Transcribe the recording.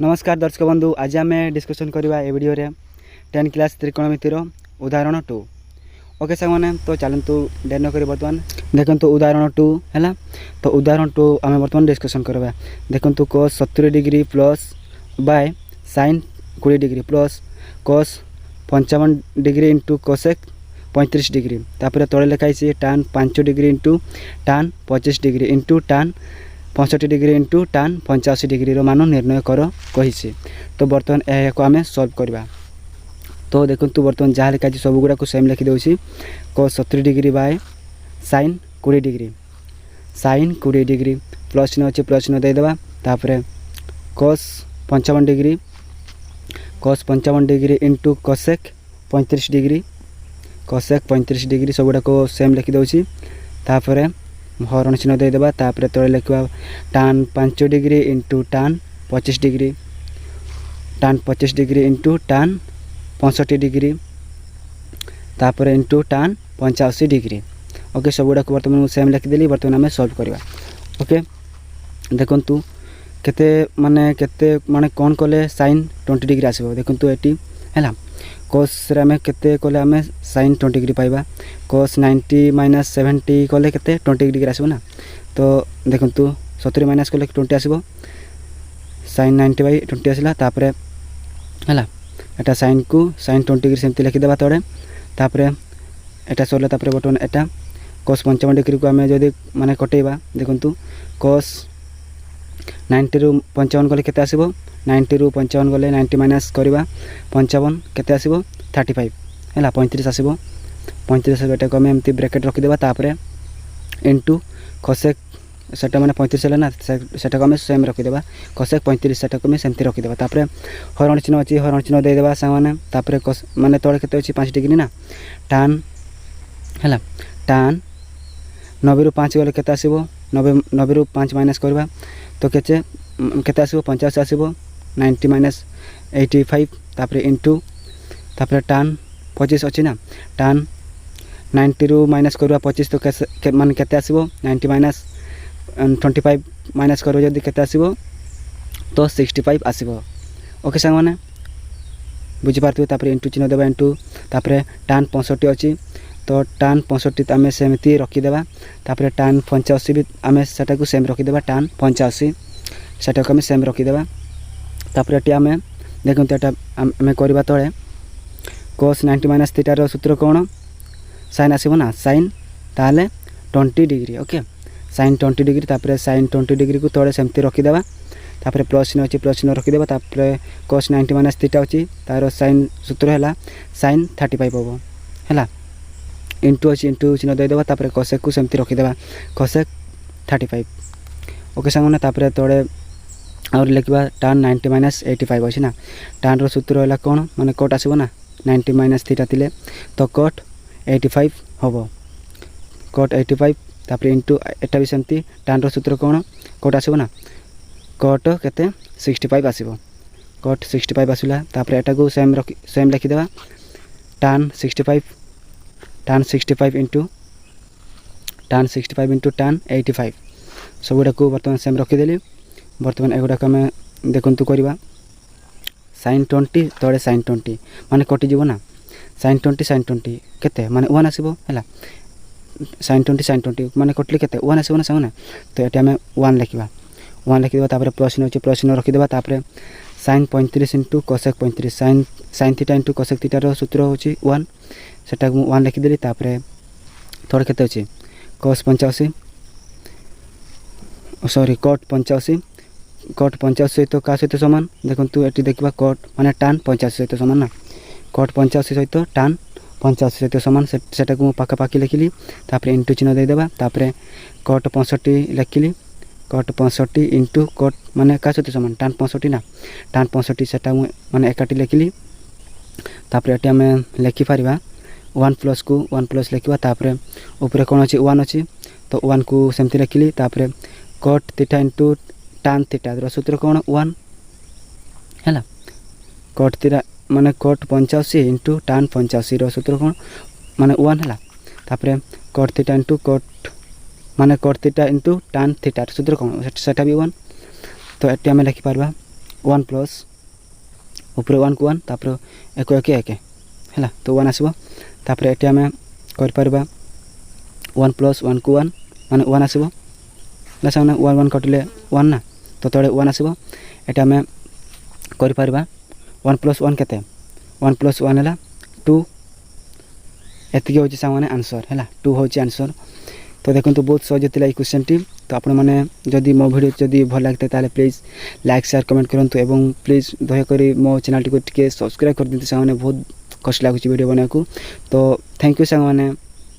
नमस्कार दर्शक बंधु, आज आम डिस्कसन करवा ए वीडियो रे 10 क्लास त्रिकोणमितिर उदाहरण 2। ओके सांग मैंने तो चलतु डेर न कर बर्तमान देखु उदाहरण 2 है। तो उदाहरण 2 आम बर्तमान डिस्कसन करवा। देखु cos 70 degree plus by sin 20 degree plus cos 55 degree into cosec 35 degree. तापर तले लिखाई tan 5 degree into tan 25 degree into tan 65 degree into tan 85 degree मान निर्णय कर कही। तो बर्तमान यह आम सल्व करवा। तो देखो बर्तमान जहाँ लिखाई सब गुड़ा सेम लिखिदे cos 70 degree by sin 20 degree sin 20 degree plus चिन्ह अच्छे प्लस चिन्ह देदेबा। तापर cos 55 degree into cosec 35 degree cosec 35 degree सब गुड़ा सेम लिखिदे। तापर हरण चिन्ह देदेबा। तापर तले लिखा tan 5 degree into tan 25 degree tan 25 degree into tan 65 degree तापर इंटू tan 85 डिग्री। ओके सब गुड़ा बर्तमान सेम लिखिदेली। बर्तमान आम सल्व करवा। ओके देखु केते माने कौन कले sin 20 डिग्री आसो। देखु ये है cos आम केते कले आम sin 20 डिग्री पाइबा। cos 90 माइनस 70 कले केते 20 डिग्री आसो ना। तो देखु 70 माइनस कले 20 आसो sin 90 बाई 20 आसला। तापर है एटा sin को sin 20 डिग्री सेमती लिखिदेबा तड़े। तापर एटा सरला। तापर बर्तमान एटा cos 55 डिग्री को आम जदि माने कटेबा। देखु cos 90 रु 55 गले केते आसीबो 90 रु 55 गले 90 माइनस करवा 55 केते आसीबो 35 है 35 आसीबो 35 आसीबो। एटा को आम एमती ब्रैकेट रखिदेबा। तापर इंटू कोसेक सेटा माने 35 है ना सेटा को आम सेम रखिदेबा। कोसेक 35 सेटा को आम सेमती रखिदेबा। तापर हरण चिन्ह अच्छी हरण चिन्ह देदेबा सांग माने। तापर माने तळे केते अछि 5 डिग्री ना tan है tan 90 रु 5 गले केते आसीबो 90 रु 5 माइनस करवा। तो केते आसीबो 50 आसीबो 90 माइनस 85। तापर इंटू तापर tan 25 अछि ना tan 90 रु माइनस करवा 25। तो मान केते आसीबो 90 माइनस 25 माइनस करबो जदि केते आसीबो तो 65 आसीबो। ओके सांग माने बुझी पारथि। तापर इंटू चिन्ह देबा इंटू तापर tan 65 अछि। तो tan 65 आम सेमती रखिदेबा। तापर tan 85 भी आम सेटा को सेम रखिदेबा tan 85 सेटा को आम सेम रखिदेबा। तापर एटी आम देखो एटा आम करबा तळे cos 90 माइनस थीटा रो सूत्र कोन sin आसीबो ना sin ताले 20 डिग्री। Okay sin 20 degree. तापर sin 20 डिग्री को तळे सेमती रखिदेबा। तापर प्लस चिन्ह अछि प्लस चिन्ह रखिदेबा। तापर cos 90 माइनस थीटा अछि तार sin सूत्र हैला sin 35 होबो हैला इंटू अच्छी इंटू चिन्ह देदेबा। तापर कोसेक को सेमती रखिदेबा कोसेक 35। ओके सांगने तापर तळे और लिखा tan 90 माइनस 85 अच्छी ना tan रो सूत्र है कौन माने कट आसो ना 90 माइनस थीटा थिले तो कट 85 हम कट 85। तापर इंटू एटा भी सेमती tan रो सूत्र कौन कट आसो ना कट केते 65 आसो कट 65 आसला। तापर एटा को सेम लिखिदेबा tan 65 इंटू tan 85 सब गुड़ा को बर्तमान सेम रखिदेली। बर्तमान एगुड़ा आम देखु करवा sin 20 तले sin 20 माने कटिज ना sin 20 केते माने 1 आसीबो हैला sin 20 माने कटले केते 1 आसीबो ना सांगना। तो एटा आम 1 लिखिबा 1 लिखिदेबा। तापर प्लस चिन्ह अछि प्लस चिन्ह रखिदेबा। तापर sin 35 into cosec 35 sin theta into cosec theta रो सूत्र होछि 1 सेटा को 1 लिखिदेली। तापर थोड़ा केते अछि cos 85 सॉरी cot 85 सहित का सहित समान। देखु ये देखा cot माने tan 85 सहित समान ना cot 85 सहित tan 85 सहित समान सेटा को पाखापाखि लिखिली। तापर इंटू चिन्ह देदेबा। तापर cot 65 लिखिली cot 65 इंटू cot माने का सहित समान tan 65 ना tan 65 सेटा माने एकाटी लिखिली। तापर एटी आम लिखि पारिबा 1 प्लस को 1 प्लस लिखा। तापर ऊपर कौन अच्छी 1 अच्छी तो 1 को सेमती लिखिली। तापर cot theta into tan theta सूत्र कौन 1 है cot थीटा माने cot 85 इंटू tan 85 रो सूत्र कौन माने 1 है। तापर cot थीटा इंटू cot माने cot theta into tan theta सूत्र कौन सेटा भी 1। तो ये आम लिखिपार 1 प्लस ऊपर 1 को 1 तापर 1 1 1 है तो 1 आसो तापर ये आम कर 1 प्लस 1 को 1 माने 1 आसो से 1 1 कटिले 1 ना तो तले 1 आसो ये आम कर 1 प्लस 1 केते 1 प्लस 1 है 2 एति हो सामने आंसर है 2 हो आंसर। तो देखो तो बहुत सहज था क्वेश्चन टी। तो आपण मैंने जदि मो वीडियो जदि भल लगता है प्लीज लाइक शेयर कमेंट करूँ एवं प्लीज दयाकोरी मो चैनल टी सब्सक्राइब कर दिखाते से बहुत कष्ट लगुच वीडियो बनाया। तो थैंक यू सांग मैंने।